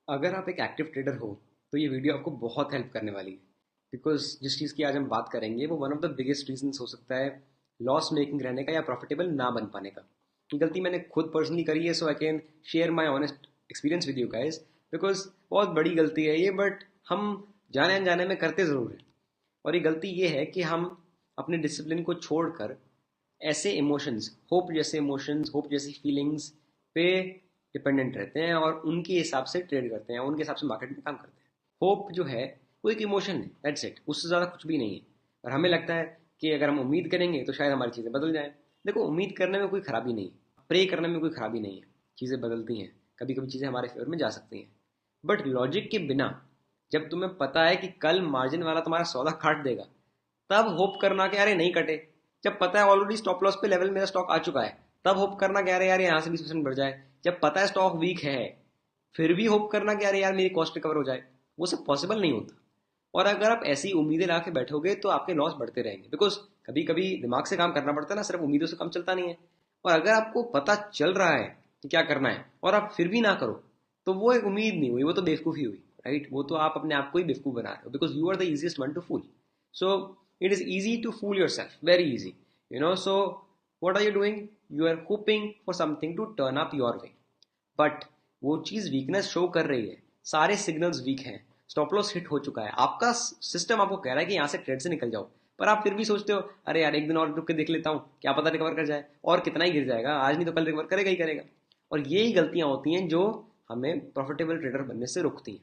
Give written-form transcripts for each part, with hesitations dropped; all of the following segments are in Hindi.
अगर आप एक एक्टिव ट्रेडर हो तो ये वीडियो आपको बहुत हेल्प करने वाली है। बिकॉज जिस चीज़ की आज हम बात करेंगे वो one of the biggest reasons हो सकता है लॉस मेकिंग रहने का या प्रॉफिटेबल ना बन पाने का। ये गलती मैंने खुद पर्सनली करी है, so I can share my honest experience with you guys. Because बहुत बड़ी गलती है ये, बट हम जाने अनजाने में करते ज़रूर हैं। और ये गलती ये है कि हम अपने डिसिप्लिन को छोड़कर ऐसे इमोशंस, होप जैसी फीलिंग्स पे डिपेंडेंट रहते हैं और उनके हिसाब से ट्रेड करते हैं, उनके हिसाब से मार्केट में काम करते हैं। होप जो है वो एक इमोशन है, दैट्स इट, उससे ज़्यादा कुछ भी नहीं है। और हमें लगता है कि अगर हम उम्मीद करेंगे तो शायद हमारी चीज़ें बदल जाएं। देखो, उम्मीद करने में कोई खराबी नहीं है, प्रे करने में कोई खराबी नहीं है। चीज़ें बदलती हैं, कभी कभी चीज़ें हमारे फेवर में जा सकती हैं, बट लॉजिक के बिना जब तुम्हें पता है कि कल मार्जिन वाला तुम्हारा सौदा काट देगा, तब होप करना कि अरे नहीं कटे। जब पता है ऑलरेडी स्टॉप लॉस पे लेवल मेरा स्टॉक आ चुका है, तब होप करना कि अरे यार यहाँ से 20% बढ़ जाए। जब पता है स्टॉक वीक है, फिर भी होप करना कि अरे यार मेरी कॉस्ट रिकवर हो जाए, वो सब पॉसिबल नहीं होता। और अगर आप ऐसी उम्मीदें ला के बैठोगे तो आपके लॉस बढ़ते रहेंगे, बिकॉज कभी कभी दिमाग से काम करना पड़ता है ना, सिर्फ उम्मीदों से काम चलता नहीं है। और अगर आपको पता चल रहा है कि क्या करना है और आप फिर भी ना करो, तो वो एक उम्मीद नहीं हुई, वो तो बेवकूफ़ी हुई। राइट, वो तो आप अपने आप को ही बेवकूफ़ बना रहे हो, because you are the easiest one to fool. So it is easy to fool yourself, very easy, so what are you doing? You are hoping for something to turn up your way, but वो चीज वीकनेस शो कर रही है, सारे सिग्नल्स वीक हैं, स्टॉप लॉस हिट हो चुका है, आपका सिस्टम आपको कह रहा है कि यहाँ से ट्रेड से निकल जाओ। पर आप फिर भी सोचते हो अरे यार एक दिन और रुक के देख लेता हूँ, क्या पता रिकवर कर जाए, और कितना ही गिर जाएगा, आज नहीं तो कल रिकवर करेगा ही करेगा। और यही गलतियां होती हैं जो हमें प्रॉफिटेबल ट्रेडर बनने से रोकती हैं,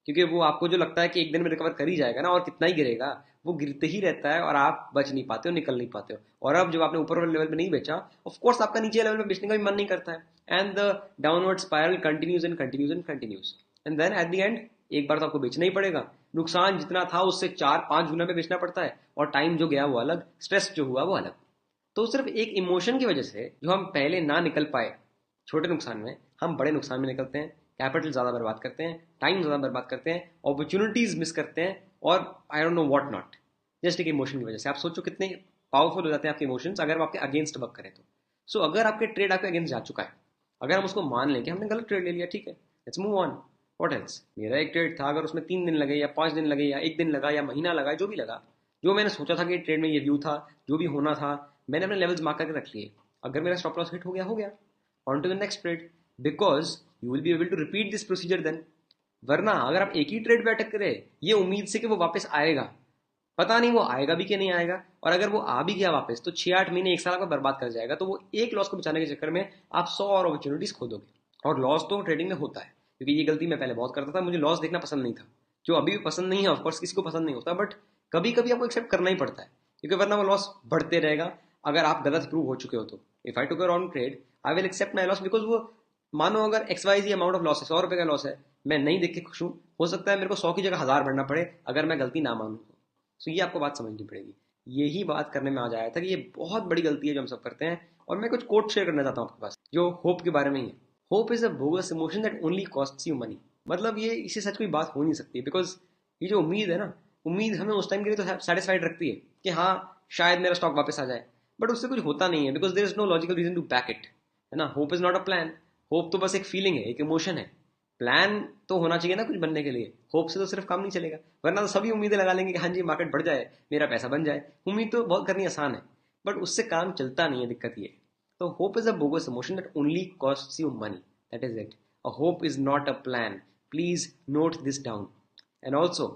क्योंकि वो आपको जो लगता है कि एक दिन में रिकवर कर ही जाएगा ना, और कितना ही गिरेगा, वो गिरते ही रहता है और आप बच नहीं पाते हो, निकल नहीं पाते हो। और अब जब आपने ऊपर वाले लेवल पे नहीं बेचा, ऑफ कोर्स आपका नीचे लेवल पे बेचने का भी मन नहीं करता है, and the downward spiral continues and continues and continues, and then at the end एक बार तो आपको बेचना ही पड़ेगा। नुकसान जितना था उससे 4-5 गुना में बेचना पड़ता है, और टाइम जो गया वो अलग, स्ट्रेस जो हुआ वो अलग। तो सिर्फ एक इमोशन की वजह से जो हम पहले ना निकल पाए छोटे नुकसान में, हम बड़े नुकसान में निकलते हैं, कैपिटल ज़्यादा बर्बाद करते हैं, टाइम ज़्यादा बर्बाद करते हैं, अपॉर्चुनिटीज़ मिस करते हैं, और I don't know what not, just एक इमोशन की वजह से। आप सोचो कितने पावरफुल हो जाते हैं आपके इमोशंस अगर वो आपके अगेंस्ट वर्क करें तो। सो अगर आपके ट्रेड आपके अगेंस्ट जा चुका है, अगर हम उसको मान लें कि हमने गलत ट्रेड ले लिया, ठीक है, let's move on. What else, मेरा एक ट्रेड था, अगर उसमें 3 दिन लगे या 5 दिन लगे या एक दिन लगा या महीना लगा, जो भी लगा, जो मैंने सोचा था कि ट्रेड में ये व्यू था, जो भी होना था, मैंने अपने लेवल्स मार्क करके रख लिए। अगर मेरा स्टॉप लॉस हिट हो गया, हो गया, on to the next trade, because you will be able to repeat this procedure then. वरना अगर आप एक ही ट्रेड पे अटक करे ये उम्मीद से कि वो वापस आएगा, पता नहीं वो आएगा भी कि नहीं आएगा, और अगर वो आ भी गया वापस तो 6-8 महीने 1 साल का बर्बाद कर जाएगा, तो वो एक लॉस को बचाने के चक्कर में आप 100 और अपॉर्चुनिटीज खो दोगे। और लॉस तो ट्रेडिंग में होता है, क्योंकि ये गलती मैं पहले बहुत करता था, मुझे लॉस देखना पसंद नहीं था, जो अभी भी पसंद नहीं है, ऑफकोर्स किसी को पसंद नहीं होता, बट कभी कभी आपको एक्सेप्ट करना ही पड़ता है, क्योंकि वरना वो लॉस बढ़ते रहेगा। अगर आप गलत प्रूव हो चुके हो तो if I took a wrong trade, I will accept my loss, because वो, मानो अगर X Y Z amount of loss है, 100 रुपए का लॉस है, मैं नहीं देख के खुश हूँ, हो सकता है मेरे को 100 की जगह 1000 बढ़ना पड़े अगर मैं गलती ना मानूँ तो। सो ये आपको बात समझनी पड़ेगी। यही बात करने में आ जाया था कि ये बहुत बड़ी गलती है जो हम सब करते हैं। और मैं कुछ कोट शेयर करना चाहता हूँ आपके पास, जो होप के बारे में ही है। Hope is a bogus emotion that only costs you money. मतलब ये, इससे सच कोई बात हो नहीं सकती, बिकॉज ये जो उम्मीद है ना, उम्मीद हमें उस टाइम के लिए तो सेटिस्फाइड रखती है कि हाँ शायद मेरा स्टॉक वापस आ जाए, बट उससे कुछ होता नहीं है, because there is no logical reason to back it, है ना। Hope is not a plan, hope तो बस एक फीलिंग है, एक इमोशन है। प्लान तो होना चाहिए ना कुछ बनने के लिए, होप से तो सिर्फ काम नहीं चलेगा, वरना तो सभी उम्मीदें लगा लेंगे कि हाँ जी मार्केट बढ़ जाए, मेरा पैसा बन जाए। उम्मीद तो बहुत करनी आसान है, बट उससे काम चलता नहीं है, दिक्कत ये। तो hope is a bogus emotion that only costs you money, that is it. A hope is not a plan, please note this down. And also,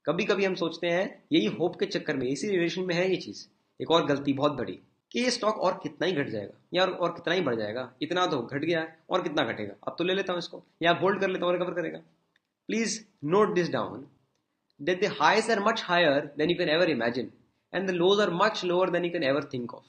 कभी कभी हम सोचते हैं यही होप के चक्कर में, इसी रिलेशन में है ये चीज, एक और गलती बहुत बड़ी, कि ये स्टॉक और कितना ही घट जाएगा यार, और कितना ही बढ़ जाएगा, इतना तो घट गया है और कितना घटेगा, अब तो ले लेता हूँ इसको, या होल्ड कर लेता हूँ, रिकवर करेगा। Please note this down, that the highs are much higher than you can ever imagine, and the lows are much lower than you can ever think of.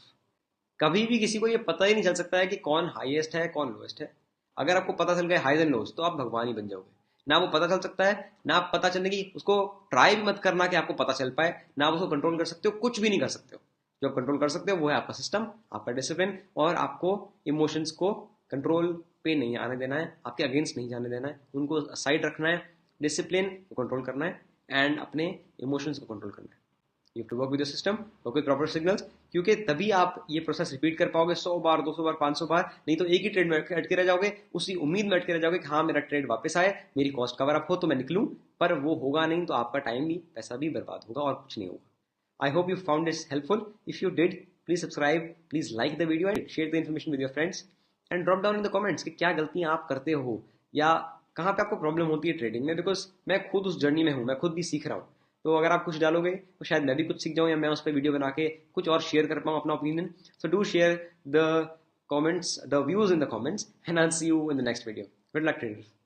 कभी भी किसी को ये पता ही नहीं चल सकता है कि कौन हाईएस्ट है कौन लोएस्ट है। अगर आपको पता चल गया हाईज एंड लोज, तो आप भगवान ही बन जाओगे। ना वो पता चल सकता है, ना आप पता चलने की उसको ट्राई भी मत करना कि आपको पता चल पाए, ना आप उसको कंट्रोल कर सकते हो, कुछ भी नहीं कर सकते हो। जो आप कंट्रोल कर सकते हो वो है आपका सिस्टम, आपका डिसिप्लिन, और आपको इमोशंस को कंट्रोल पे नहीं आने देना है, आपके अगेंस्ट नहीं जाने देना है, उनको साइड रखना है, डिसिप्लिन को कंट्रोल करना है, एंड अपने इमोशंस को कंट्रोल करना है। You have to work with the system, work with proper signals, क्योंकि तभी आप ये प्रोसेस रिपीट कर पाओगे 100 बार, 200 बार, 500 बार। नहीं तो एक ही ट्रेड में अटके रह जाओगे, उसी उम्मीद में अटके रह जाओगे कि हाँ मेरा ट्रेड वापस आए, मेरी कॉस्ट कवर अप हो तो मैं निकलूं, पर वो होगा नहीं, तो आपका टाइम भी पैसा भी बर्बाद होगा और कुछ नहीं होगा। I hope you found this helpful. If you did, please subscribe, please like the video and share the information with your friends and drop down in the comments कि क्या गलतियां आप करते हो या कहाँ पे आपको प्रॉब्लम होती है ट्रेडिंग में, बिकॉज मैं खुद उस जर्नी में हूँ, मैं खुद भी सीख रहा हूँ। तो अगर आप कुछ डालोगे तो शायद मैं भी कुछ सीख जाऊँ या मैं उस पर वीडियो बना के कुछ और शेयर कर पाऊँ अपना opinion. So do share the comments, the views in the comments, and I'll see you in the next video. Good luck, traders.